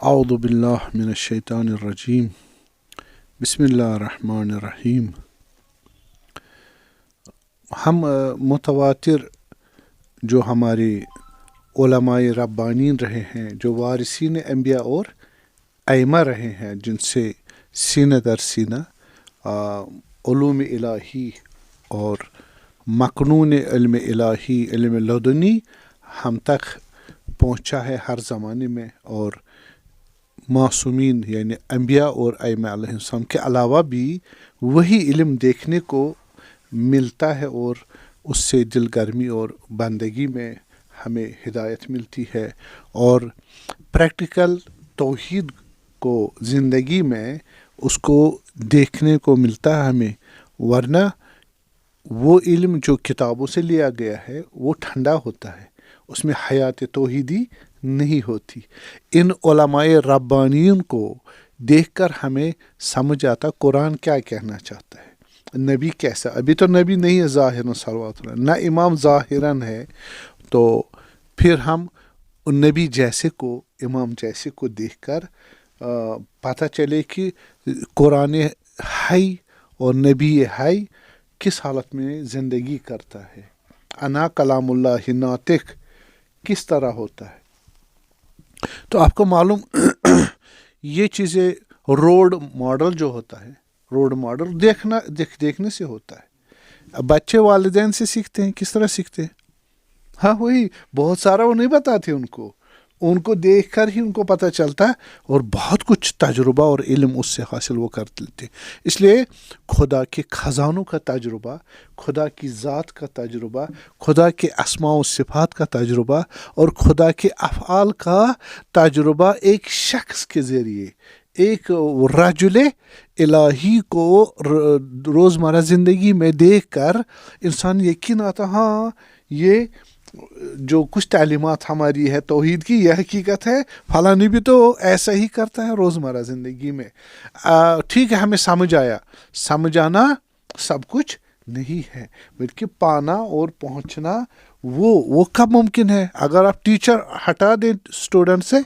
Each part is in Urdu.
اعوذ باللہ من الشیطان الرجیم بسم اللہ الرحمن الرحیم۔ ہم متواتر جو ہمارے علماء ربانین رہے ہیں، جو وارثین انبیاء اور ائمہ رہے ہیں، جن سے سینہ در سینہ علوم الہی اور مکنون علم الہی، علم لدنی ہم تک پہنچا ہے ہر زمانے میں، اور معصومین یعنی انبیاء اور ائمہ علیہ السلام کے علاوہ بھی وہی علم دیکھنے کو ملتا ہے، اور اس سے دل گرمی اور بندگی میں ہمیں ہدایت ملتی ہے، اور پریکٹیکل توحید کو زندگی میں اس کو دیکھنے کو ملتا ہے ہمیں، ورنہ وہ علم جو کتابوں سے لیا گیا ہے وہ ٹھنڈا ہوتا ہے، اس میں حیات توحیدی نہیں ہوتی۔ ان علماء ربانیوں کو دیکھ کر ہمیں سمجھ آتا قرآن کیا کہنا چاہتا ہے، نبی کیسا، ابھی تو نبی نہیں ہے ظاہراً صلوات اللہ، نہ امام ظاہراً ہے، تو پھر ہم نبی جیسے کو، امام جیسے کو دیکھ کر پتہ چلے کہ قرآن حی اور نبی حی کس حالت میں زندگی کرتا ہے، انا کلام اللہ ناطق کس طرح ہوتا ہے۔ تو آپ کو معلوم یہ چیزیں رول ماڈل جو ہوتا ہے، رول ماڈل دیکھنے سے ہوتا ہے۔ بچے والدین سے سیکھتے ہیں، کس طرح سیکھتے ہیں؟ ہاں وہی بہت سارا وہ نہیں بتاتے ان کو دیکھ کر ہی ان کو پتہ چلتا ہے، اور بہت کچھ تجربہ اور علم اس سے حاصل وہ کر لیتے ہیں۔ اس لیے خدا کے خزانوں کا تجربہ، خدا کی ذات کا تجربہ، خدا کے اسماء و صفات کا تجربہ اور خدا کے افعال کا تجربہ ایک شخص کے ذریعے، ایک رجل الہی کو روزمرہ زندگی میں دیکھ کر انسان یقین آتا، ہاں یہ جو کچھ تعلیمات ہماری ہے توحید کی، یہ حقیقت ہے، فلاں بھی تو ایسا ہی کرتا ہے روزمرہ زندگی میں۔ ٹھیک ہے، ہمیں سمجھ آیا، سمجھانا سب کچھ نہیں ہے، بلکہ پانا اور پہنچنا وہ کب ممکن ہے؟ اگر آپ ٹیچر ہٹا دیں اسٹوڈنٹ سے،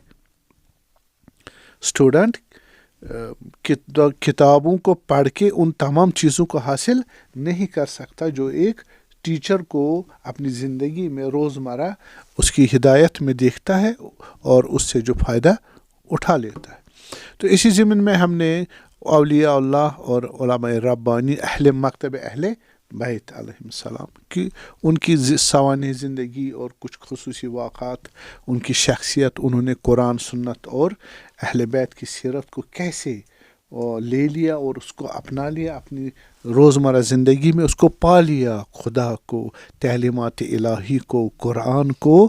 اسٹوڈنٹ کتابوں کو پڑھ کے ان تمام چیزوں کو حاصل نہیں کر سکتا جو ایک ٹیچر کو اپنی زندگی میں روزمرہ اس کی ہدایت میں دیکھتا ہے اور اس سے جو فائدہ اٹھا لیتا ہے۔ تو اسی ضمن میں ہم نے اولیاء اللہ اور علماء ربانی، اہل مکتب اہل بیت علیہ السلام کی، ان کی سوانح زندگی اور کچھ خصوصی واقعات، ان کی شخصیت، انہوں نے قرآن، سنت اور اہل بیت کی سیرت کو کیسے لے لیا اور اس کو اپنا لیا، اپنی روزمرہ زندگی میں اس کو پا لیا، خدا کو، تعلیمات الہی کو، قرآن کو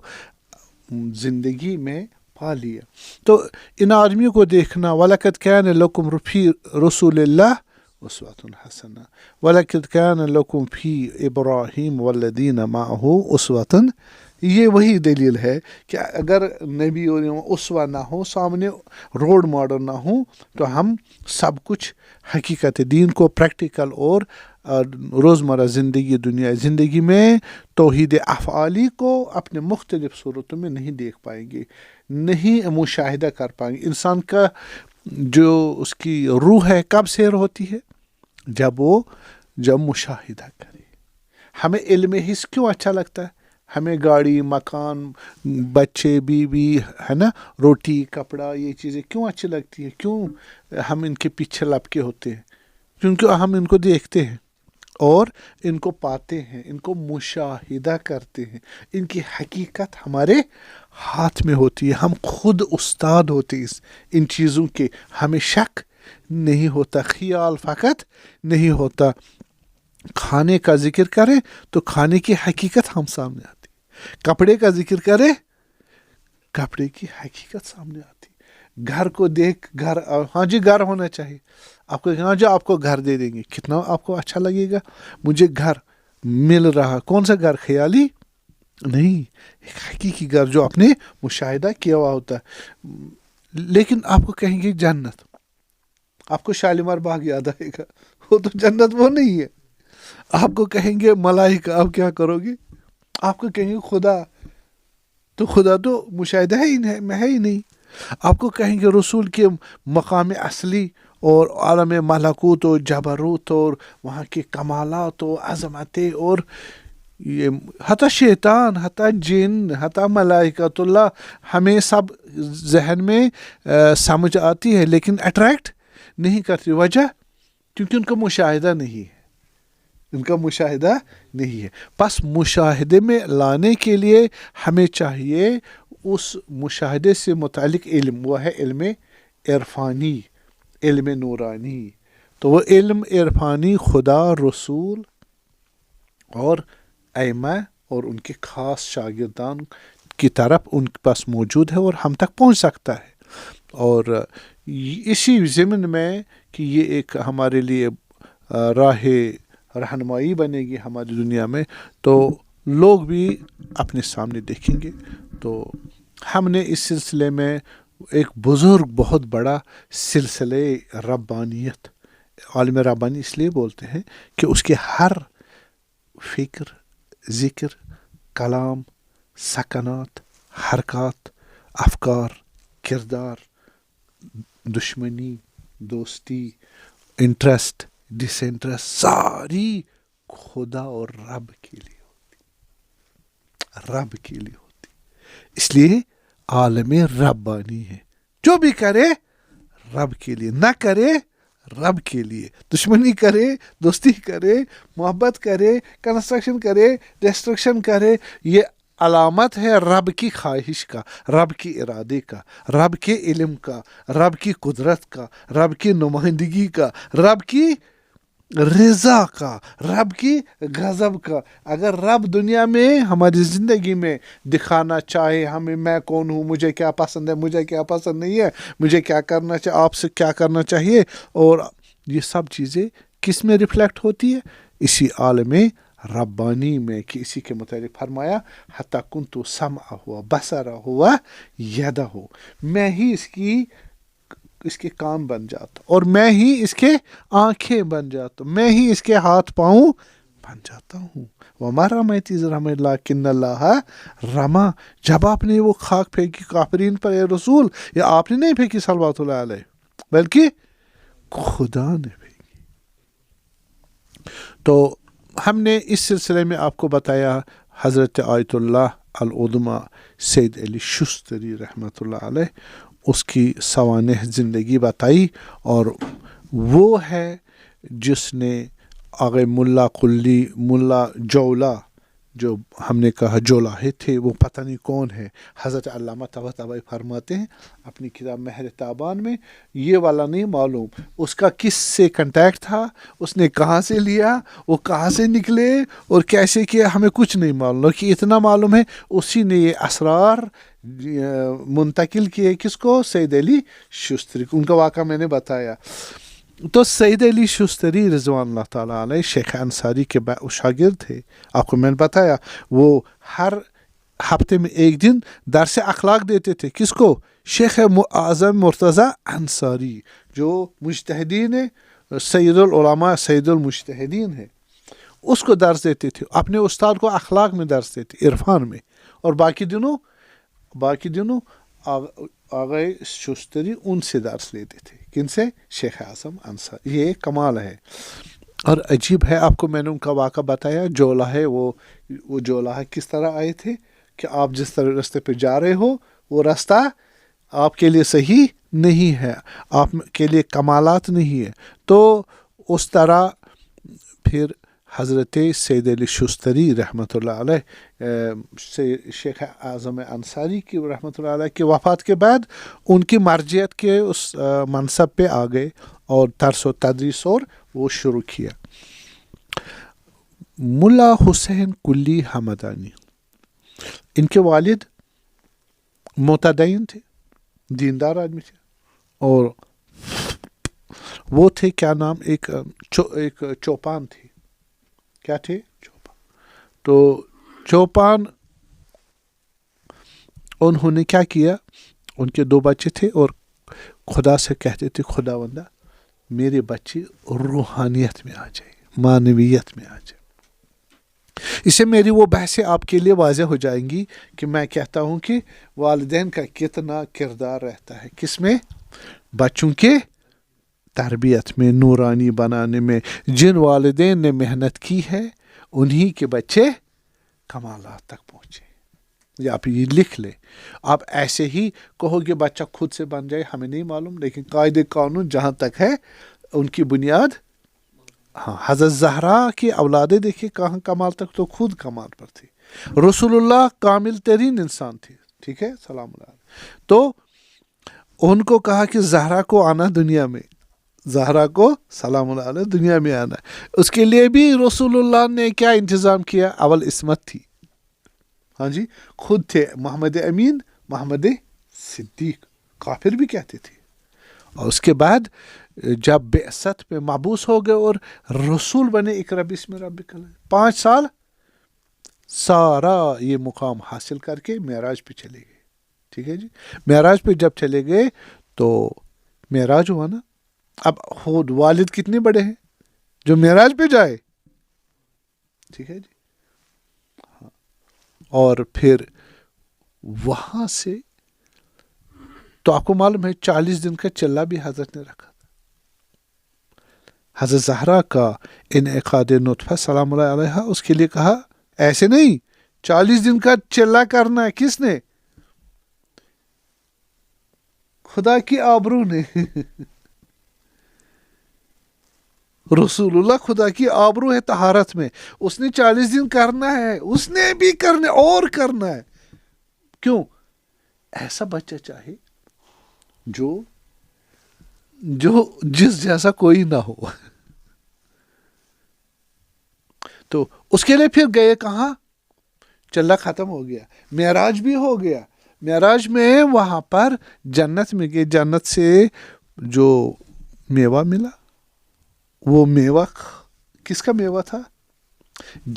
زندگی میں پا لیا۔ تو ان آدمیوں کو دیکھنا، وَلَقَدْ كَانَ لَكُمْ فِي رَسُولِ اللَّهِ أُسْوَةٌ حَسَنَةٌ وَلَقَدْ كَانَ لَكُمْ فِي إِبْرَاهِيمَ وَالَّذِينَ مَعَهُ أُسْوَةٌ۔ یہ وہی دلیل ہے کہ اگر نبی اور اسوہ نہ ہو، سامنے رول ماڈل نہ ہو، تو ہم سب کچھ حقیقت دین کو پریکٹیکل اور روزمرہ دنیا زندگی میں توحید افعالی کو اپنے مختلف صورتوں میں نہیں دیکھ پائیں گے، نہیں مشاہدہ کر پائیں گے۔ انسان کا جو اس کی روح ہے کب سیر ہوتی ہے؟ جب مشاہدہ کرے۔ ہمیں علم حس کیوں اچھا لگتا ہے؟ ہمیں گاڑی، مکان، بچے، بیوی، ہے نا، روٹی، کپڑا، یہ چیزیں کیوں اچھی لگتی ہیں؟ کیوں ہم ان کے پیچھے لپکے ہوتے ہیں؟ کیونکہ ہم ان کو دیکھتے ہیں اور ان کو پاتے ہیں، ان کو مشاہدہ کرتے ہیں، ان کی حقیقت ہمارے ہاتھ میں ہوتی ہے، ہم خود استاد ہوتے ہیں ان چیزوں کے، ہمیں شک نہیں ہوتا، خیال فقط نہیں ہوتا۔ کھانے کا ذکر کریں تو کھانے کی حقیقت ہم سامنے آتی، کپڑے کا ذکر کریں، کپڑے کی حقیقت سامنے آتی، گھر کو دیکھ، ہاں جی گھر ہونا چاہیے، آپ کو ہاں جی آپ کو گھر دے دیں گے، کتنا آپ کو اچھا لگے گا، مجھے گھر مل رہا، کون سا گھر؟ خیالی نہیں، ایک حقیقی گھر جو آپ نے مشاہدہ کیا ہوا ہوتا ہے۔ لیکن آپ کو کہیں گے جنت، آپ کو شالیمار باغ یاد آئے گا، وہ تو جنت وہ نہیں ہے۔ آپ کو کہیں گے ملائکہ، آپ کیا کرو گے؟ آپ کو کہیں گے خدا، تو خدا تو مشاہدہ ہے ہی نہیں. آپ کو کہیں گے رسول کے مقام اصلی اور عالم ملکوت اور جبروت اور وہاں کے کمالات اور عظمتیں اور یہ حتی شیطان، حتی جن، حتی ملائکۃ اللہ ہمیں سب ذہن میں سمجھ آتی ہے لیکن اٹریکٹ نہیں کرتی. وجہ کیونکہ ان کا مشاہدہ نہیں ہے، ان کا مشاہدہ نہیں ہے. پس مشاہدے میں لانے کے لیے ہمیں چاہیے اس مشاہدے سے متعلق علم، وہ ہے علم عرفانی، علم نورانی. تو وہ علم عرفانی خدا، رسول اور ائمہ اور ان کے خاص شاگردان کی طرف ان کے پاس موجود ہے اور ہم تک پہنچ سکتا ہے. اور اسی ضمن میں کہ یہ ایک ہمارے لیے راہ رہنمائی بنے گی ہماری دنیا میں، تو لوگ بھی اپنے سامنے دیکھیں گے. تو ہم نے اس سلسلے میں ایک بزرگ بہت بڑا سلسلے ربانیت، عالم ربانی اس لیے بولتے ہیں کہ اس کے ہر فکر، ذکر، کلام، سکنات، حرکات، افکار، کردار، دشمنی، دوستی، انٹرسٹ، ڈس انٹرسٹ، ساری خدا اور رب کے لیے ہوتی، رب کے لیے ہوتی. اس لیے عالم ربانی ہے. جو بھی کرے رب کے لیے، نہ کرے رب کے لیے، دشمنی کرے، دوستی کرے، محبت کرے، کنسٹرکشن کرے، ڈسٹرکشن کرے، یہ علامت ہے رب کی خواہش کا، رب کی ارادے کا، رب کے علم کا، رب کی قدرت کا، رب کی نمائندگی کا، رب کی رضا کا، رب کی غضب کا. اگر رب دنیا میں ہماری زندگی میں دکھانا چاہے ہمیں، میں کون ہوں، مجھے کیا پسند ہے، مجھے کیا پسند نہیں ہے، مجھے کیا کرنا چاہیے، آپ سے کیا کرنا چاہیے، اور یہ سب چیزیں کس میں ریفلیکٹ ہوتی ہے؟ اسی عالم ربانی میں، کہ اسی کے متعلق فرمایا حتی کنتو سمعہ ہوا، بصرہ ہوا، یدہ ہو، میں ہی اس کے کان بن جاتا ہوں، اور میں ہی اس کے آنکھیں بن جاتا ہوں، میں ہی اس کے ہاتھ پاؤں بن جاتا ہوں. وَمَا رَمَيْتَ إِذْ رَمَيْتَ وَلَكِنَّ اللَّهَ رَمَى. جب آپ نے وہ خاک پھینکی کافرین پر، اے رسول، یا آپ نے نہیں پھینکی صلوات اللہ علیہ، بلکہ خدا نے پھینکی. تو ہم نے اس سلسلے میں آپ کو بتایا حضرت آیت اللہ العظمیٰ سید علی شستری رحمۃ اللہ علیہ، اس کی سوانح زندگی بتائی. اور وہ ہے جس نے آگے ملا قلی، ملا جولا، جو ہم نے کہا جولاہے تھے، وہ پتہ نہیں کون ہے. حضرت علامہ طباطبائی فرماتے ہیں اپنی کتاب مہر تابان میں، یہ والا نہیں معلوم اس کا کس سے کنٹیکٹ تھا، اس نے کہاں سے لیا، وہ کہاں سے نکلے اور کیسے کیا، ہمیں کچھ نہیں معلوم. کہ اتنا معلوم ہے اسی نے یہ اسرار منتقل کیے کس کو؟ سید علی شستری. ان کا واقعہ میں نے بتایا. تو سید علی شستری رضوان اللہ تعالیٰ علیہ شیخ انصاری کے شاگرد تھے. آپ کو میں نے بتایا وہ ہر ہفتے میں ایک دن درس اخلاق دیتے تھے. کس کو؟ شیخ اعظم مرتضیٰ انصاری، جو مجتہدین ہے، سید العلماء، سید المجتہدین ہے. اس کو درس دیتے تھے. اپنے استاد کو اخلاق میں درس دیتے، عرفان میں. اور باقی دنوں آغا شستری ان سے درس لیتے تھے. کن سے؟ شیخ اعظم انصاری. یہ کمال ہے. اور عجیب ہے، آپ کو میں نے ان کا واقعہ بتایا. جولاہے، وہ جولاہے کس طرح آئے تھے کہ آپ جس طرح راستے پہ جا رہے ہو وہ راستہ آپ کے لیے صحیح نہیں ہے، آپ کے لیے کمالات نہیں ہے. تو اس طرح پھر حضرت سید علی شستری رحمۃ اللہ علیہ، شیخ اعظم انصاری کی رحمۃ اللہ علیہ کی وفات کے بعد ان کی مرجعیت کے اس منصب پہ آ گئے اور درس و تدریس اور وہ شروع کیا. ملا حسین قلی حمدانی، ان کے والد متدین تھے، دیندار آدمی تھے. اور وہ تھے کیا نام، ایک چوپان تھے. کیا تھے؟ چوپان. تو چوپان انہوں نے کیا کیا، ان کے 2 بچے تھے اور خدا سے کہتے تھے خدا بندہ میرے بچے روحانیت میں آ جائے، معنویت میں آ جائے. اس سے میری وہ بحثیں آپ کے لیے واضح ہو جائیں گی کہ میں کہتا ہوں کہ والدین کا کتنا کردار رہتا ہے کس میں؟ بچوں کے تربیت میں، نورانی بنانے میں. جن والدین نے محنت کی ہے انہی کے بچے کمالات تک پہنچے. یا آپ یہ لکھ لیں. آپ ایسے ہی کہو گے بچہ خود سے بن جائے، ہمیں نہیں معلوم، لیکن قاعدے قانون جہاں تک ہے ان کی بنیاد. ہاں، حضرت زہرا کی اولادیں دیکھیں کہاں کمال تک، تو خود کمال پر تھی. رسول اللہ کامل ترین انسان تھے، ٹھیک ہے، سلام اللہ. تو ان کو کہا کہ زہرا کو آنا دنیا میں، زہرا کو سلام اللہ علیہ دنیا میں آنا. اس کے لیے بھی رسول اللہ نے کیا انتظام کیا؟ اول عصمت تھی. ہاں جی، خود تھے محمد امین، محمد صدیق، کافر بھی کہتے تھے. اور اس کے بعد جب بعثت میں مبعوث ہو گئے اور رسول بنے، اقرا بسم ربک، 5 سال سارا یہ مقام حاصل کر کے معراج پہ چلے گئے. ٹھیک ہے جی. معراج پہ جب چلے گئے تو معراج ہوا نا. اب خود والد کتنے بڑے ہیں جو معراج پہ جائے. ٹھیک ہے جی. ہاں. اور پھر وہاں سے تو آپ کو معلوم ہے 40 دن کا چلہ بھی حضرت نے رکھا تھا. حضرت زہرا کا انعقاد نطفہ سلام اللہ علیہ، اس کے لیے کہا ایسے نہیں، 40 دن کا چلہ کرنا ہے. کس نے؟ خدا کی آبرو نے. رسول اللہ خدا کی آبرو ہے طہارت میں. اس نے 40 دن کرنا ہے، اس نے بھی کرنا اور کرنا ہے. کیوں؟ ایسا بچہ چاہے جو جس جیسا کوئی نہ ہو. تو اس کے لیے پھر گئے کہاں؟ چلہ ختم ہو گیا، معراج بھی ہو گیا. معراج میں وہاں پر جنت میں گئے. جنت سے جو میوہ ملا، وہ میوہ کس کا میوہ تھا؟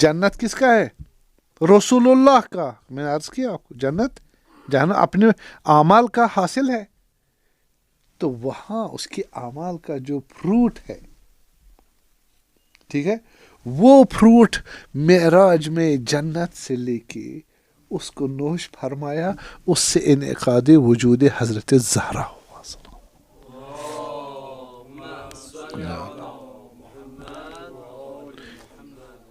جنت کس کا ہے؟ رسول اللہ کا. میں نے عرض کیا آپ کو، جنت جہاں اپنے اعمال کا حاصل ہے، تو وہاں اس کے اعمال کا جو فروٹ ہے، ٹھیک ہے، وہ فروٹ معراج میں جنت سے لے کے اس کو نوش فرمایا. اس سے انعقاد وجود حضرت زہرا ہوا.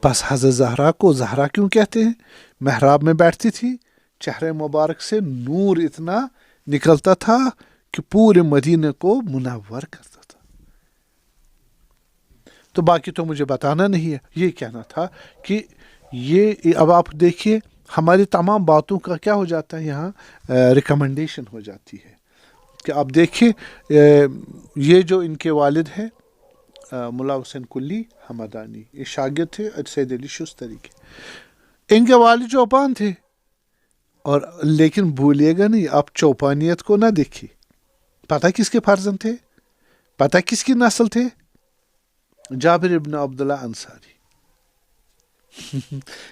بس حضرت زہرا کو زہرا کیوں کہتے ہیں؟ محراب میں بیٹھتی تھی، چہرے مبارک سے نور اتنا نکلتا تھا کہ پورے مدینے کو منور کرتا تھا. تو باقی تو مجھے بتانا نہیں ہے. یہ کہنا تھا کہ یہ اب آپ دیکھیے ہماری تمام باتوں کا کیا ہو جاتا ہے یہاں ریکمنڈیشن ہو جاتی ہے. کہ آپ دیکھیں یہ جو ان کے والد ہیں ملا حسین کلی حمدانی، یہ شاگرد تھے سید علی شستری کے. ان کے والد چوپان تھے. اور لیکن بھولیے گا نہیں، آپ چوپانیت کو نہ دیکھیے. پتہ کس کے فرزند تھے؟ پتہ کس کی نسل تھے؟ جابر ابن عبداللہ انصاری.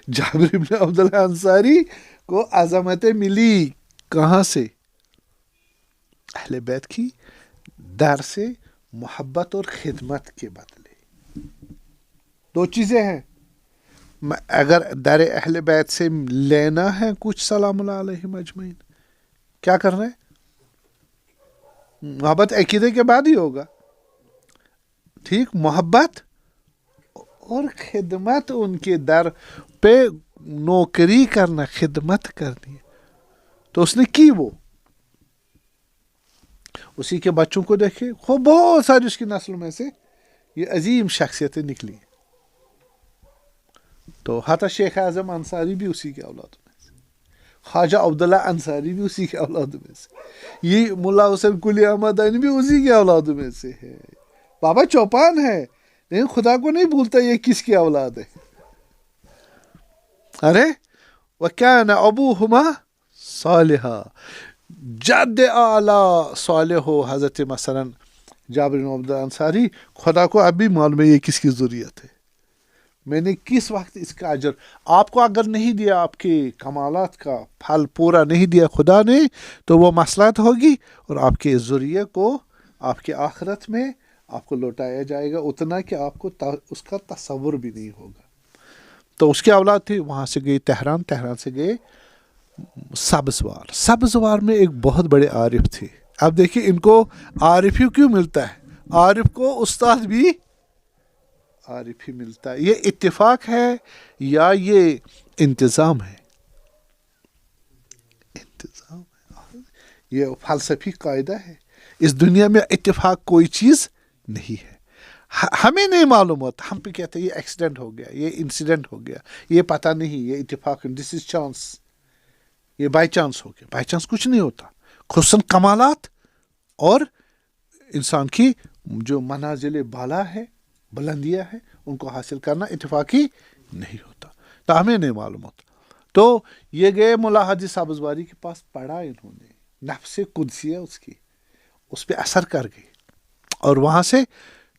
جابر ابن عبداللہ انصاری کو عظمتیں ملی کہاں سے؟ اہل بیت کی در سے محبت اور خدمت کے بدلے. 2 چیزیں ہیں. اگر در اہل بیت سے لینا ہے کچھ سلام اللہ علیہم اجمعین، کیا کرنا ہے؟ محبت عقیدے کے بعد ہی ہوگا. ٹھیک، محبت اور خدمت، ان کے در پہ نوکری کرنا، خدمت کرنی ہے. تو اس نے کی. وہ اسی کے بچوں کو دیکھے، خوب بہت ساری اس کی نسلوں میں سے یہ عظیم شخصیتیں نکلی. تو حتی شیخ اعظم انصاری بھی اسی کے اولادوں میں سے، خواجہ عبداللہ انصاری بھی اسی کے اولادوں میں سے، یہ ملا حسین کلی حمدانی بھی اسی کے اولادوں میں سے ہے. بابا چوپان ہے لیکن خدا کو نہیں بھولتا یہ کس کی اولاد ہے. ارے وَكَانَ أَبُوهُمَا صَالِحًا، جد اعلیٰ صالح ہو حضرت مثلا جابر بن عبداللہ انصاری، خدا کو اب بھی معلوم ہے یہ کس کی ذریت ہے. میں نے کس وقت اس کا اجر آپ کو اگر نہیں دیا، آپ کے کمالات کا پھل پورا نہیں دیا خدا نے، تو وہ مصلحت ہوگی اور آپ کے ذریعے کو آپ کے آخرت میں آپ کو لوٹایا جائے گا اتنا کہ آپ کو اس کا تصور بھی نہیں ہوگا. تو اس کی اولاد تھی، وہاں سے گئی تہران، تہران سے گئے سبزوار، سبزوار میں ایک بہت بڑے عارف تھے. اب دیکھیے ان کو عارف ہی کیوں ملتا ہے، عارف کو استاد بھی عارف ہی ملتا ہے. یہ اتفاق ہے یا یہ انتظام ہے؟ انتظام ہے. یہ فلسفی قاعدہ ہے. اس دنیا میں اتفاق کوئی چیز نہیں ہے. ہمیں نہیں معلوم ہوتا، ہم پہ کہتے ہیں یہ ایکسیڈنٹ ہو گیا، یہ انسیڈنٹ ہو گیا، یہ پتہ نہیں، یہ اتفاق، دس از چانس، یہ بائی چانس ہو گیا. بائی چانس کچھ نہیں ہوتا. خصوصاً کمالات اور انسان کی جو منازل بالا ہے، بلندیاں ہیں، ان کو حاصل کرنا اتفاقی نہیں ہوتا. تو ہمیں نہیں معلوم ہوتا. تو یہ گئے ملا حاجی سبزواری کے پاس، پڑھا انہوں نے نفس قدسیہ اس پہ اثر کر گئی، اور وہاں سے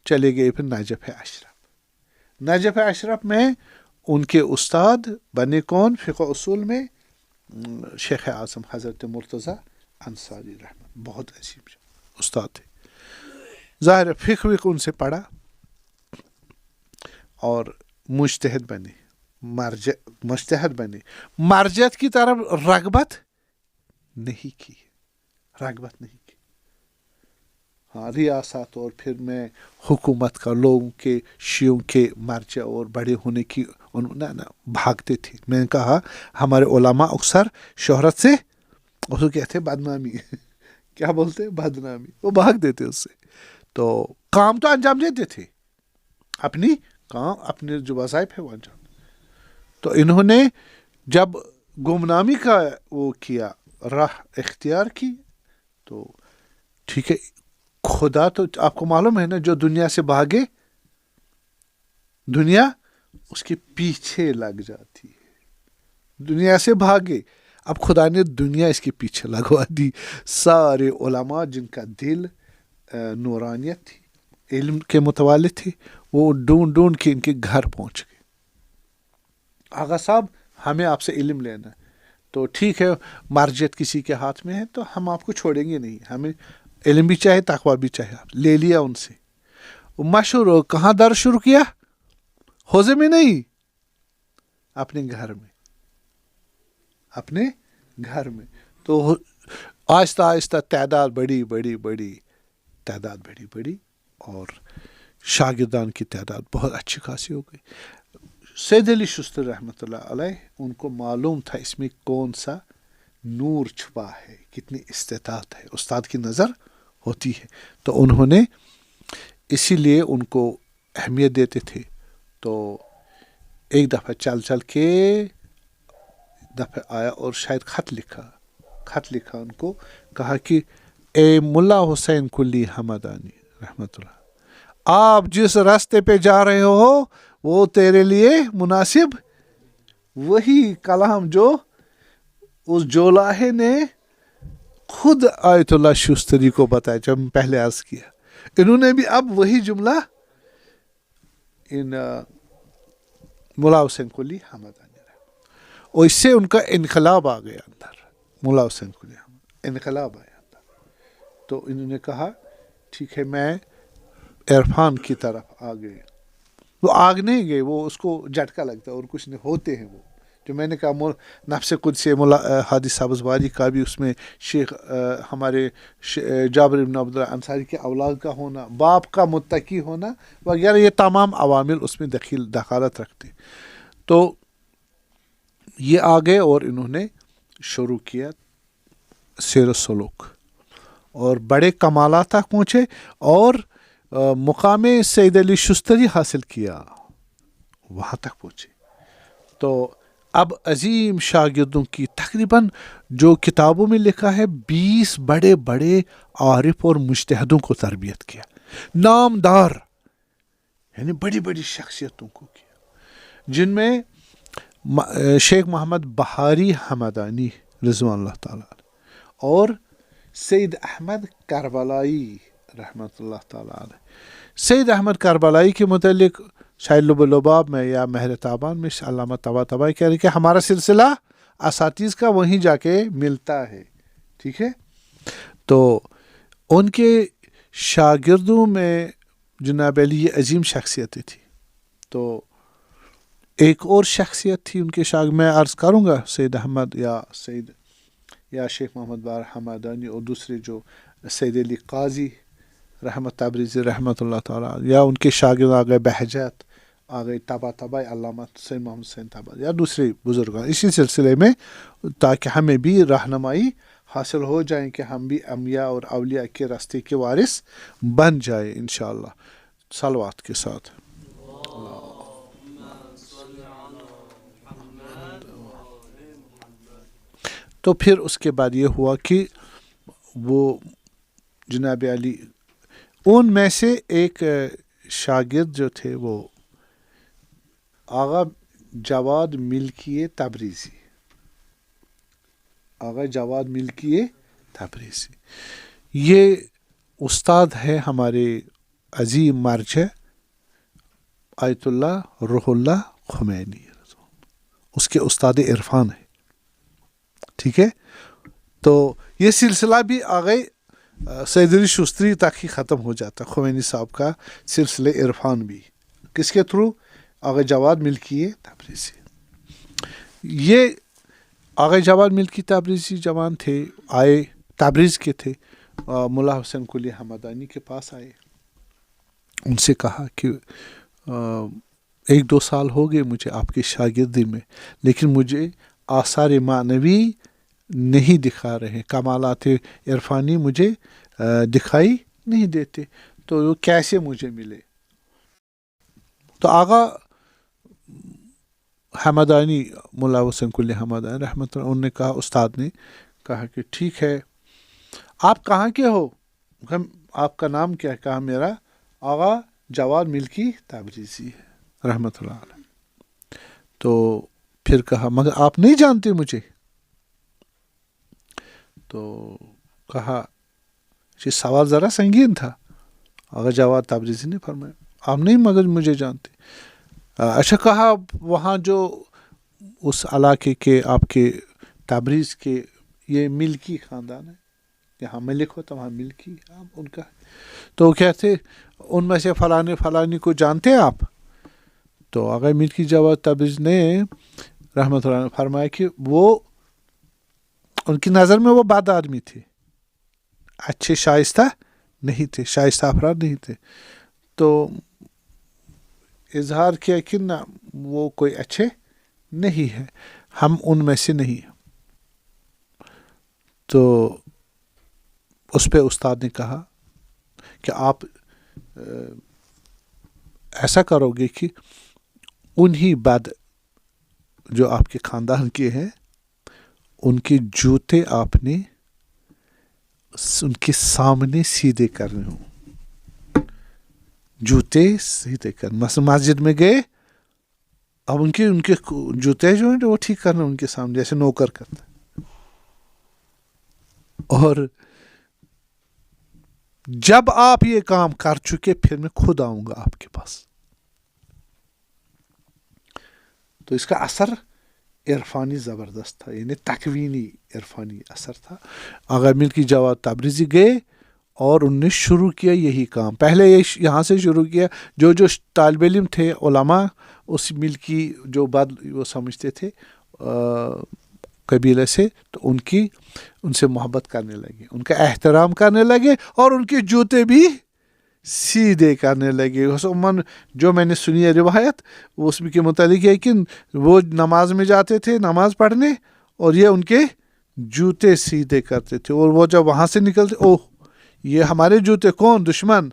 چلے گئے پھر نجف اشرف. نجف اشرف میں ان کے استاد بنے کون؟ فقہ اصول میں شیخ اعظم حضرت مرتضیٰ انصاری رحمت، بہت عظیم استاد تھے. ظاہر فقہ ان سے پڑھا اور مجتہد بنے، مجتہد بنے. مرجعیت کی طرف رغبت نہیں کی، رغبت نہیں کی. ہاں، ریاست اور پھر میں حکومت کا، لوگوں کے شیعوں کے مرجع اور بڑے ہونے کی نہ بھاگتے تھے. میں نے کہا ہمارے علماء اکثر شہرت سے اس کو کہتے بدنامی کیا بولتے؟ بدنامی. وہ بھاگ دیتے اس سے. تو کام تو انجام دیتے تھے، اپنی کام، اپنے جو وظائف ہے وہ انجام. تو انہوں نے جب گمنامی کا وہ کیا، راہ اختیار کی، تو ٹھیک ہے. خدا تو آپ کو معلوم ہے نا، جو دنیا سے بھاگے دنیا اس کے پیچھے لگ جاتی ہے. دنیا سے بھاگے، اب خدا نے دنیا اس کے پیچھے لگوا دی. سارے علماء جن کا دل نورانیت تھی، علم کے متوالے تھے، وہ ڈھونڈ ڈھونڈ کے ان کے گھر پہنچ گئے. آغا صاحب ہمیں آپ سے علم لینا ہے. تو ٹھیک ہے، مرجعیت کسی کے ہاتھ میں ہے تو ہم آپ کو چھوڑیں گے نہیں، ہمیں علم بھی چاہے، تقوی بھی چاہے. آپ لے لیا ان سے. وہ مشہور ہو کہاں درس شروع کیا؟ حوضے میں نہیں، اپنے گھر میں، اپنے گھر میں. تو آہستہ آہستہ تعداد بڑی اور شاگردان کی تعداد بہت اچھی خاصی ہو گئی. سید علی شستر رحمۃ اللہ علیہ، ان کو معلوم تھا اس میں کون سا نور چھپا ہے، کتنی استطاعت ہے. استاد کی نظر ہوتی ہے. تو انہوں نے اسی لیے ان کو اہمیت دیتے تھے. تو ایک دفعہ چل کے دفعہ آیا اور شاید خط لکھا ان کو، کہا کہ اے ملا حسین کلی حمدانی رحمۃ اللہ، آپ جس راستے پہ جا رہے ہو وہ تیرے لیے مناسب وہی کلام جو اس جولاہے نے خود آیت اللہ شستری کو بتایا، جب پہلے عرض کیا. انہوں نے بھی اب وہی جملہ ان ملا حسین کلی حمدانی، اور اس سے ان کا انقلاب آ گیا اندر. ملا حسین کلی حمدانی انقلاب آیا اندر. تو انہوں نے کہا ٹھیک ہے، میں عرفان کی طرف آ گئے. وہ آگ نہیں گئے، وہ اس کو جھٹکا لگتا ہے اور کچھ نہیں ہوتے ہیں. وہ جو میں نے کہا نفس قدسی ملا حاجی سبزواری کا بھی اس میں شیخ ہمارے جابر بن عبداللہ انصاری کے اولاد کا ہونا، باپ کا متقی ہونا وغیرہ، یہ تمام عوامل اس میں دخالت رکھتے. تو یہ آ گئے اور انہوں نے شروع کیا سیر و سلوک، اور بڑے کمالات تک پہنچے، اور مقام سید علی شستری حاصل کیا، وہاں تک پہنچے. تو اب عظیم شاگردوں کی تقریباً جو کتابوں میں لکھا ہے 20 بڑے بڑے عارف اور مجتہدوں کو تربیت کیا، نامدار یعنی بڑی بڑی شخصیتوں کو کیا، جن میں شیخ محمد بہاری حمدانی رضوان اللہ تعالیٰ اور سید احمد کربلائی رحمۃ اللہ تعالیٰ علیہ. سید احمد کربلائی کے متعلق شاید لب لباب میں یا مہر تابان میں علامہ طباطبائی کہہ رہے کہ ہمارا سلسلہ اساتذ کا وہیں جا کے ملتا ہے. ٹھیک ہے. تو ان کے شاگردوں میں جناب علی یہ عظیم شخصیتیں تھی. تو ایک اور شخصیت تھی ان کے شاگرد، میں عرض کروں گا سید احمد یا شیخ محمد بار حمدانی، اور دوسرے جو سید علی قاضی رحمت تبریزی رحمۃ اللہ تعالیٰ، یا ان کے شاگرد آ گئے بہجت، آ گئی طبع علامہ سید محمد حسین طبع، یا دوسرے بزرگان اسی سلسلے میں، تاکہ ہمیں بھی رہنمائی حاصل ہو جائیں کہ ہم بھی انبیاء اور اولیاء کے راستے کے وارث بن جائیں انشاءاللہ، صلوات کے ساتھ۔ تو پھر اس کے بعد یہ ہوا کہ وہ جناب علی، ان میں سے ایک شاگرد جو تھے وہ آغا جواد ملکی تبریزی، آغا جواد ملکی تبریزی، یہ استاد ہے ہمارے عظیم مرجع آیت اللہ روح اللہ خمینی، اس کے استاد عرفان ہے، ٹھیک ہے۔ تو یہ سلسلہ بھی آگے سید علی شستری تک ہی ختم ہو جاتا، خمینی صاحب کا سلسلہ عرفان بھی کس کے تھرو؟ آغا جواد ملکی تبریزی۔ یہ آغا جواد ملکی تبریزی جوان تھے، آئے تبریز کے تھے، ملا حسین قلی حمدانی کے پاس آئے، ان سے کہا کہ 1-2 سال ہو گئے مجھے آپ کی شاگردی میں، لیکن مجھے آثار معنوی نہیں دکھا رہے، کمالات عرفانی مجھے دکھائی نہیں دیتے، تو وہ کیسے مجھے ملے؟ تو آغا حمدانی، ملا حسین قلی حمدانی رحمۃ اللہ، انہوں نے کہا، استاد نے کہا کہ ٹھیک ہے، آپ کہاں کے ہو؟ آپ کا نام کیا ہے؟ کہا میرا آغا جواد ملکی تبریزی ہے رحمۃ اللہ علیہ۔ تو پھر کہا مگر آپ نہیں جانتے مجھے؟ تو کہا یہ سوال ذرا سنگین تھا۔ آغا جواد تبریزی نے فرمایا آپ نہیں مگر مجھے جانتے۔ اچھا، کہا وہاں جو اس علاقے کے آپ کے تبریز کے یہ ملکی خاندان ہے، یہاں ملک ہوتا وہاں ملکی ان کا، تو کہتے ان میں سے فلانی کو جانتے ہیں آپ؟ تو آغا ملکی جواد تبریز نے رحمۃ اللہ نے فرمایا کہ وہ ان کی نظر میں وہ بد آدمی تھے، اچھے شائستہ نہیں تھے، شائستہ افراد نہیں تھے، تو اظہار کیا کہ نہ وہ کوئی اچھے نہیں ہے، ہم ان میں سے نہیں ہیں۔ تو اس پہ استاد نے کہا کہ آپ ایسا کرو گے کہ انہی بد جو آپ کے خاندان کے ہیں ان کے جوتے آپ نے ان کے سامنے سیدھے کرنے ہوں، جوتے سیدھے کرنے، مثلا مسجد میں گئے، اب ان کے جوتے جو ہیں وہ ٹھیک کرنا ان کے سامنے، جیسے نوکر کرتا، اور جب آپ یہ کام کر چکے پھر میں خود آؤں گا آپ کے پاس۔ تو اس کا اثر عرفانی زبردست تھا، یعنی تکوینی عرفانی اثر تھا۔ آغا ملکی جواد تبریزی گئے اور ان نے شروع کیا یہی کام، پہلے یہاں سے شروع کیا، جو طالب علم تھے علماء اس ملکی جو بات وہ سمجھتے تھے قبیلے سے، تو ان سے محبت کرنے لگے، ان کا احترام کرنے لگے، اور ان کے جوتے بھی سیدھے کرنے لگے۔ عموماً جو میں نے سنی ہے روایت اس کے متعلق ہے کہ وہ نماز میں جاتے تھے نماز پڑھنے، اور یہ ان کے جوتے سیدھے کرتے تھے، اور وہ جب وہاں سے نکلتے، اوہ یہ ہمارے جوتے، کون؟ دشمن،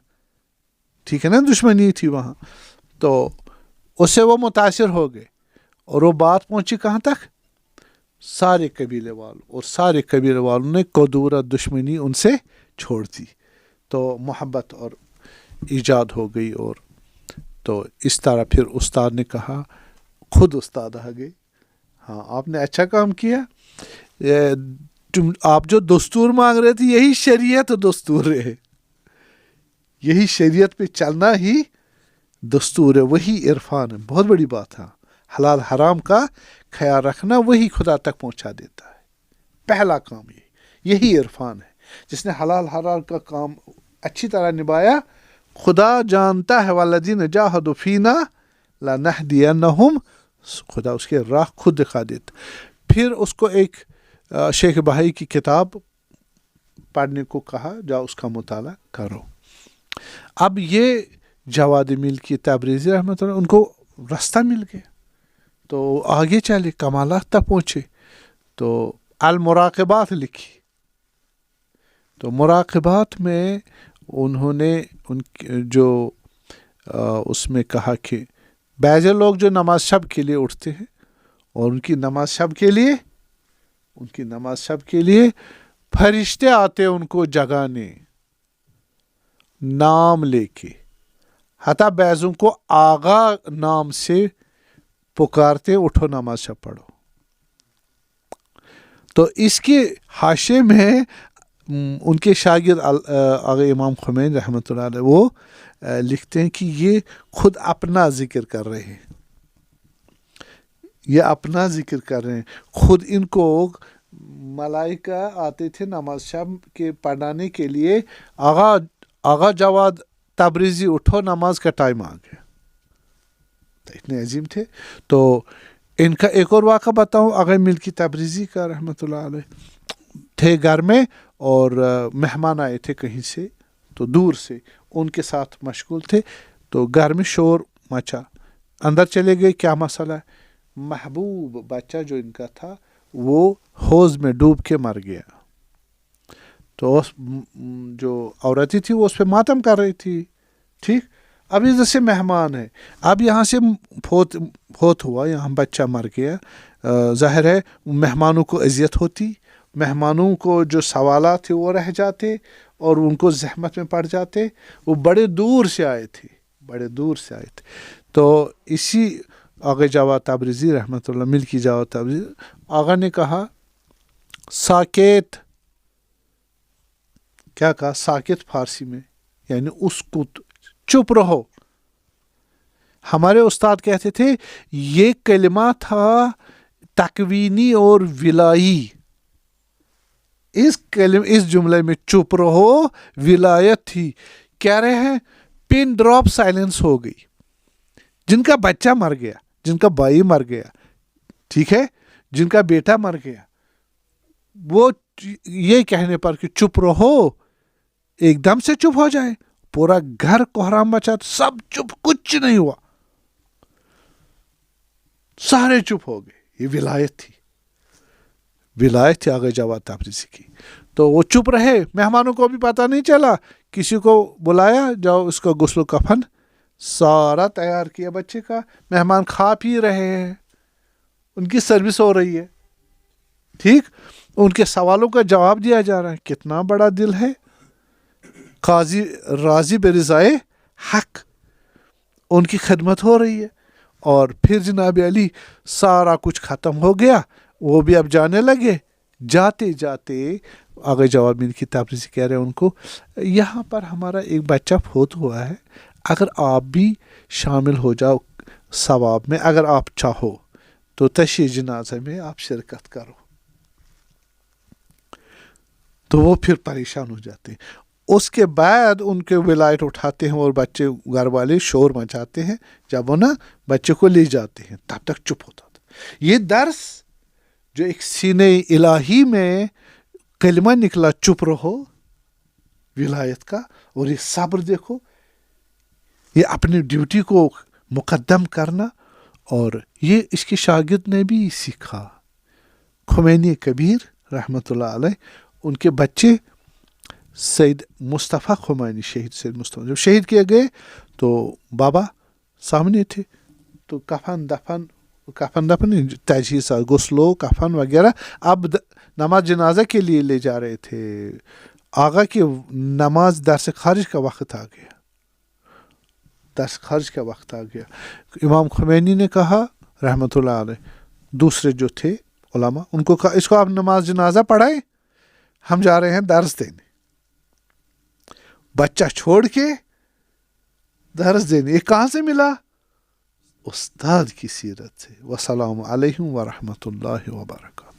ٹھیک ہے نا، دشمنی تھی وہاں، تو اس سے وہ متاثر ہو گئے، اور وہ بات پہنچی کہاں تک؟ سارے قبیلے والوں، اور سارے قبیلے والوں نے قدور دشمنی ان سے چھوڑ دی، تو محبت اور ایجاد ہو گئی۔ اور تو اس طرح پھر استاد نے کہا، خود استاد آ گئے، ہاں آپ نے اچھا کام کیا، آپ جو دستور مانگ رہے تھے یہی شریعت دستور ہے، یہی شریعت پہ چلنا ہی دستور ہے، وہی عرفان ہے، بہت بڑی بات ہے۔ حلال حرام کا خیال رکھنا وہی خدا تک پہنچا دیتا ہے، پہلا کام یہی عرفان ہے۔ جس نے حلال حرام کا کام اچھی طرح نبھایا، خدا جانتا ہے والذین جاہدوا فینا لنہدینہم خدا اس کے راہ خود دکھا دیتا. پھر اس کو ایک شیخ بہائی کی کتاب پڑھنے کو کہا، جاؤ اس کا مطالعہ کرو. اب یہ جواد ملکی تبریزی رحمۃ اللہ ان کو راستہ مل گیا تو آگے چلے، کمالات تک پہنچے. تو المراقبات لکھی. تو مراقبات میں انہوں نے جو اس میں کہا کہ بعض لوگ جو نماز شب کے لیے اٹھتے ہیں اور ان کی نماز شب کے لیے فرشتے آتے ان کو جگانے نام لے کے، حتیٰ بعضوں کو آغا نام سے پکارتے، اٹھو نماز شب پڑھو. تو اس کے حاشے میں ان کے شاگرد آغا امام خمینی رحمۃ اللہ علیہ وہ لکھتے ہیں کہ یہ خود اپنا ذکر کر رہے ہیں، خود ان کو ملائکہ آتے تھے نماز شب کے پڑھانے کے لیے، آغا جواد تبریزی اٹھو نماز کا ٹائم آ گیا. تو اتنے عظیم تھے. تو ان کا ایک اور واقعہ بتاؤں، آغا ملکی تبریزی کا رحمۃ اللہ علیہ تھے گھر میں اور مہمان آئے تھے کہیں سے، تو دور سے ان کے ساتھ مشغول تھے. تو گھر میں شور مچا، اندر چلے گئے، کیا مسئلہ ہے؟ محبوب بچہ جو ان کا تھا وہ حوض میں ڈوب کے مر گیا. تو جو عورتیں تھی وہ اس پہ ماتم کر رہی تھی. ٹھیک، اب ادھر سے مہمان ہے، اب یہاں سے فوت ہوا، یہاں بچہ مر گیا. ظاہر ہے مہمانوں کو اذیت ہوتی، مہمانوں کو جو سوالات تھے وہ رہ جاتے اور ان کو زحمت میں پڑ جاتے. وہ بڑے دور سے آئے تھے. تو اسی آغا جواد تبریزی رحمۃ اللہ ملکی جواد تبریزی آغا نے کہا ساکت. کیا کہا؟ ساکت فارسی میں یعنی اسکت، چپ رہو. ہمارے استاد کہتے تھے یہ کلمہ تھا تکوینی اور ولائی. اس جملے میں چپ رہو ولایت تھی. کہہ رہے ہیں پن ڈراپ سائلنس ہو گئی. جن کا بچہ مر گیا، جن کا بھائی مر گیا، ٹھیک ہے، جن کا بیٹا مر گیا، وہ یہ کہنے پر کہ چپ رہو ایک دم سے چپ ہو جائے، پورا گھر کوہرام مچا، سب چپ، کچھ نہیں ہوا، سارے چپ ہو گئے. یہ ولایت تھی آغا جواد تبریزی کی. تو وہ چپ رہے، مہمانوں کو بھی پتہ نہیں چلا. کسی کو بلایا، جاؤ اس کا غسل و کفن سارا تیار کیا بچے کا. مہمان کھا پی رہے ہیں، ان کی سروس ہو رہی ہے، ٹھیک، ان کے سوالوں کا جواب دیا جا رہا ہے. کتنا بڑا دل ہے. قاضی راضی برضائے حق، ان کی خدمت ہو رہی ہے. اور پھر جناب علی سارا کچھ ختم ہو گیا، وہ بھی اب جانے لگے. جاتے جاتے آغا جواد ملکی تبریزی کہہ رہے ہیں ان کو، یہاں پر ہمارا ایک بچہ فوت ہوا ہے، اگر آپ بھی شامل ہو جاؤ ثواب میں، اگر آپ چاہو تو تشییع جنازہ میں آپ شرکت کرو. تو وہ پھر پریشان ہو جاتے ہیں. اس کے بعد ان کے ولایت اٹھاتے ہیں اور بچے گھر والے شور مچاتے ہیں. جب وہ نا بچے کو لے جاتے ہیں تب تک چپ ہوتا تھا. یہ درس جو ایک سینہ الہی میں کلمہ نکلا، چپ رہو، ولایت کا، اور یہ صبر دیکھو، یہ اپنی ڈیوٹی کو مقدم کرنا. اور یہ اس کے شاگرد نے بھی سیکھا. خمینی کبیر رحمۃ اللہ علیہ، ان کے بچے سید مصطفیٰ خمینی، شہید سید مصطفیٰ جب شہید کیے گئے تو بابا سامنے تھے. تو کفن دفن تجہیزات، غسل و کفن وغیرہ اب نماز جنازہ کے لیے لے جا رہے تھے. آغا کی نماز درس خارج کا وقت آ گیا. امام خمینی نے کہا رحمۃ اللہ علیہ، دوسرے جو تھے علماء، ان کو کہا اس کو آپ نماز جنازہ پڑھائیں، ہم جا رہے ہیں درس دینے. بچہ چھوڑ کے درس دینے. یہ کہاں سے ملا؟ استاد کی سیرت سے. والسلام علیکم ورحمۃ اللہ وبرکاتہ.